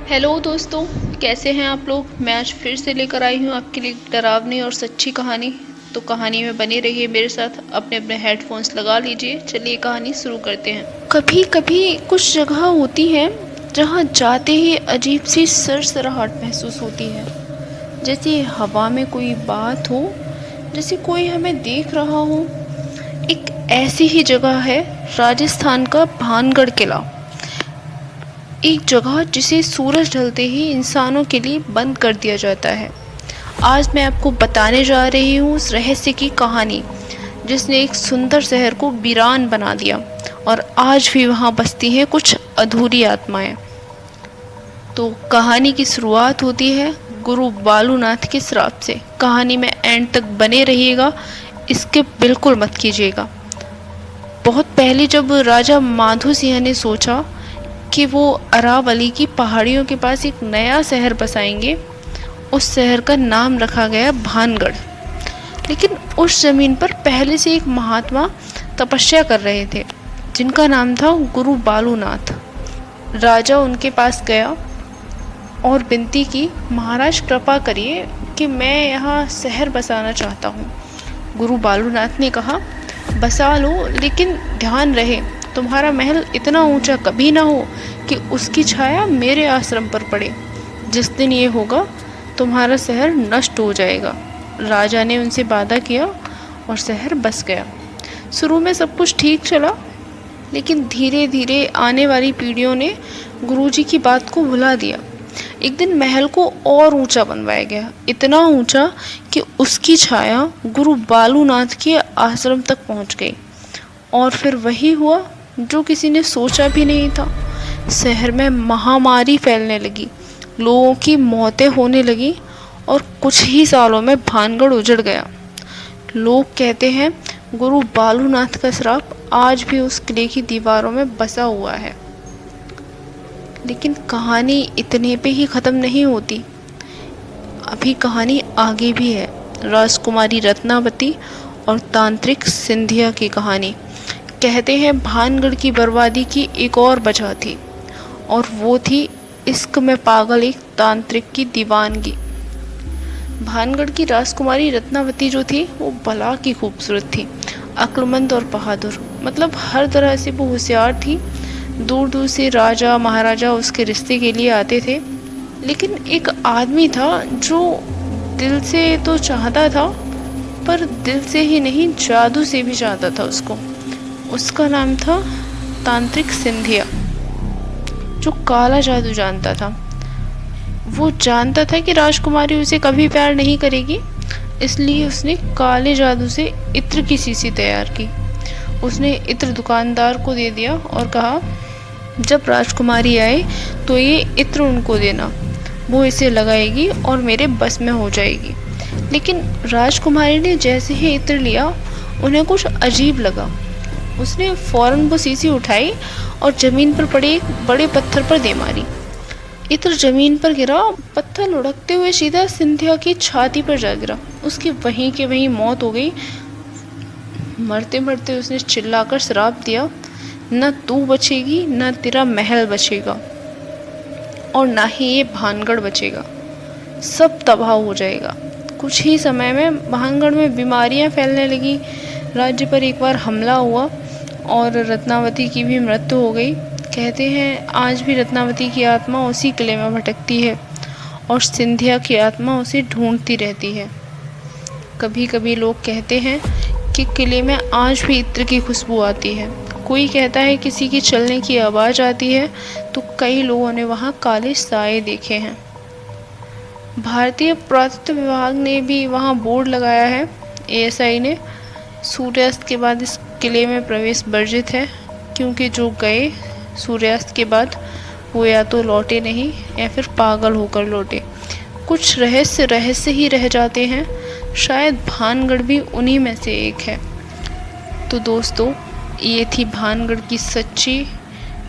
Hello दोस्तों, कैसे हैं आप लोग। मैं आज फिर से लेकर आई हूँ आपके लिए एक डरावनी और सच्ची कहानी। तो कहानी में बने रहिए मेरे साथ, अपने अपने हेडफोन्स लगा लीजिए। चलिए कहानी शुरू करते हैं। कभी कभी कुछ जगह होती हैं जहाँ जाते ही अजीब सी सरसराहट महसूस होती है, जैसे हवा में कोई बात हो, जैसे कोई हमें देख रहा हो। एक ऐसी ही जगह है राजस्थान का भानगढ़ किला। एक जगह जिसे सूरज ढलते ही इंसानों के लिए बंद कर दिया जाता है। आज मैं आपको बताने जा रही हूँ उस रहस्य की कहानी जिसने एक सुंदर शहर को वीरान बना दिया और आज भी वहाँ बसती हैं कुछ अधूरी आत्माएं। तो कहानी की शुरुआत होती है गुरु बालूनाथ के श्राप से। कहानी में एंड तक बने रहिएगा, इसके बिल्कुल मत कीजिएगा। बहुत पहले जब राजा माधो सिंह ने सोचा कि वो अरावली की पहाड़ियों के पास एक नया शहर बसाएंगे, उस शहर का नाम रखा गया भानगढ़। लेकिन उस जमीन पर पहले से एक महात्मा तपस्या कर रहे थे जिनका नाम था गुरु बालूनाथ। राजा उनके पास गया और विनती की, महाराज कृपा करिए कि मैं यहाँ शहर बसाना चाहता हूँ। गुरु बालूनाथ ने कहा, बसा लो, लेकिन ध्यान रहे तुम्हारा महल इतना ऊंचा कभी ना हो कि उसकी छाया मेरे आश्रम पर पड़े। जिस दिन ये होगा तुम्हारा शहर नष्ट हो जाएगा। राजा ने उनसे वादा किया और शहर बस गया। शुरू में सब कुछ ठीक चला, लेकिन धीरे धीरे आने वाली पीढ़ियों ने गुरुजी की बात को भुला दिया। एक दिन महल को और ऊंचा बनवाया गया, इतना ऊंचा कि उसकी छाया गुरु बालूनाथ के आश्रम तक पहुंच गई। और फिर वही हुआ जो किसी ने सोचा भी नहीं था। शहर में महामारी फैलने लगी, लोगों की मौतें होने लगी और कुछ ही सालों में भानगढ़ उजड़ गया। लोग कहते हैं गुरु बालूनाथ का श्राप आज भी उस किले की दीवारों में बसा हुआ है। लेकिन कहानी इतने पे ही ख़त्म नहीं होती, अभी कहानी आगे भी है। राजकुमारी रत्नावती और तांत्रिक सिंधिया की कहानी। कहते हैं भानगढ़ की बर्बादी की एक और वजह थी, और वो थी इश्क में पागल एक तांत्रिक की दीवानगी। भानगढ़ की राजकुमारी रत्नावती जो थी वो भला की खूबसूरत थी, अक्लमंद और बहादुर, मतलब हर तरह से वो होशियार थी। दूर दूर से राजा महाराजा उसके रिश्ते के लिए आते थे। लेकिन एक आदमी था जो दिल से तो चाहता था, पर दिल से ही नहीं जादू से भी चाहता था उसको। उसका नाम था तांत्रिक सिंधिया, जो काला जादू जानता था। वो जानता था कि राजकुमारी उसे कभी प्यार नहीं करेगी, इसलिए उसने काले जादू से इत्र की शीशी तैयार की। उसने इत्र दुकानदार को दे दिया और कहा, जब राजकुमारी आए तो ये इत्र उनको देना, वो इसे लगाएगी और मेरे बस में हो जाएगी। लेकिन राजकुमारी ने जैसे ही इत्र लिया, उन्हें कुछ अजीब लगा। उसने फौरन वो शीशी उठाई और जमीन पर पड़े एक बड़े पत्थर पर दे मारी। इत्र जमीन पर गिरा, पत्थर लुढ़कते हुए सीधा सिंधिया की छाती पर जा गिरा। उसकी वहीं के वहीं मौत हो गई। मरते मरते उसने चिल्लाकर श्राप दिया, न तू बचेगी, न तेरा महल बचेगा, और ना ही ये भानगढ़ बचेगा। सब तबाह हो जाएगा। कुछ ही समय में भानगढ़ में बीमारियां फैलने लगी। राज्य पर एक बार हमला हुआ और रत्नावती की भी मृत्यु हो गई। कहते हैं आज भी रत्नावती की आत्मा उसी किले में भटकती है और सिंधिया की आत्मा उसे ढूंढती रहती है। कभी कभी लोग कहते हैं कि किले में आज भी इत्र की खुशबू आती है। कोई कहता है किसी की चलने की आवाज़ आती है, तो कई लोगों ने वहाँ काले साए देखे हैं। भारतीय पुरातत्व विभाग ने भी वहाँ बोर्ड लगाया है, एएसआई ने। सूर्यास्त के बाद इस किले में प्रवेश वर्जित है, क्योंकि जो गए सूर्यास्त के बाद वो या तो लौटे नहीं या फिर पागल होकर लौटे। कुछ रहस्य ही रह जाते हैं, शायद भानगढ़ भी उन्हीं में से एक है। तो दोस्तों, ये थी भानगढ़ की सच्ची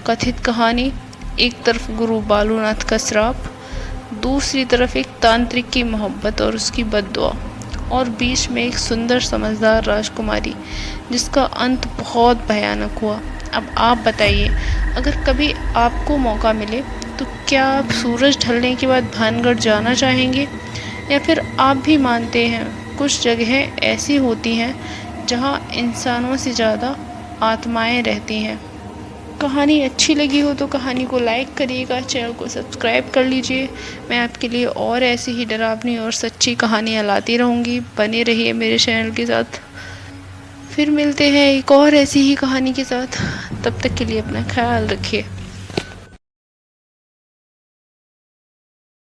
कथित कहानी। एक तरफ गुरु बालूनाथ का श्राप, दूसरी तरफ एक तांत्रिक की मोहब्बत और उसकी बद्दुआ, और बीच में एक सुंदर समझदार राजकुमारी जिसका अंत बहुत भयानक हुआ। अब आप बताइए, अगर कभी आपको मौका मिले तो क्या आप सूरज ढलने के बाद भानगढ़ जाना चाहेंगे, या फिर आप भी मानते हैं कुछ जगहें ऐसी होती हैं जहां इंसानों से ज़्यादा आत्माएं रहती हैं। कहानी अच्छी लगी हो तो कहानी को लाइक करिएगा, चैनल को सब्सक्राइब कर लीजिए। मैं आपके लिए और ऐसी ही डरावनी और सच्ची कहानियाँ लाती रहूँगी। बने रहिए मेरे चैनल के साथ। फिर मिलते हैं एक और ऐसी ही कहानी के साथ। तब तक के लिए अपना ख्याल रखिए।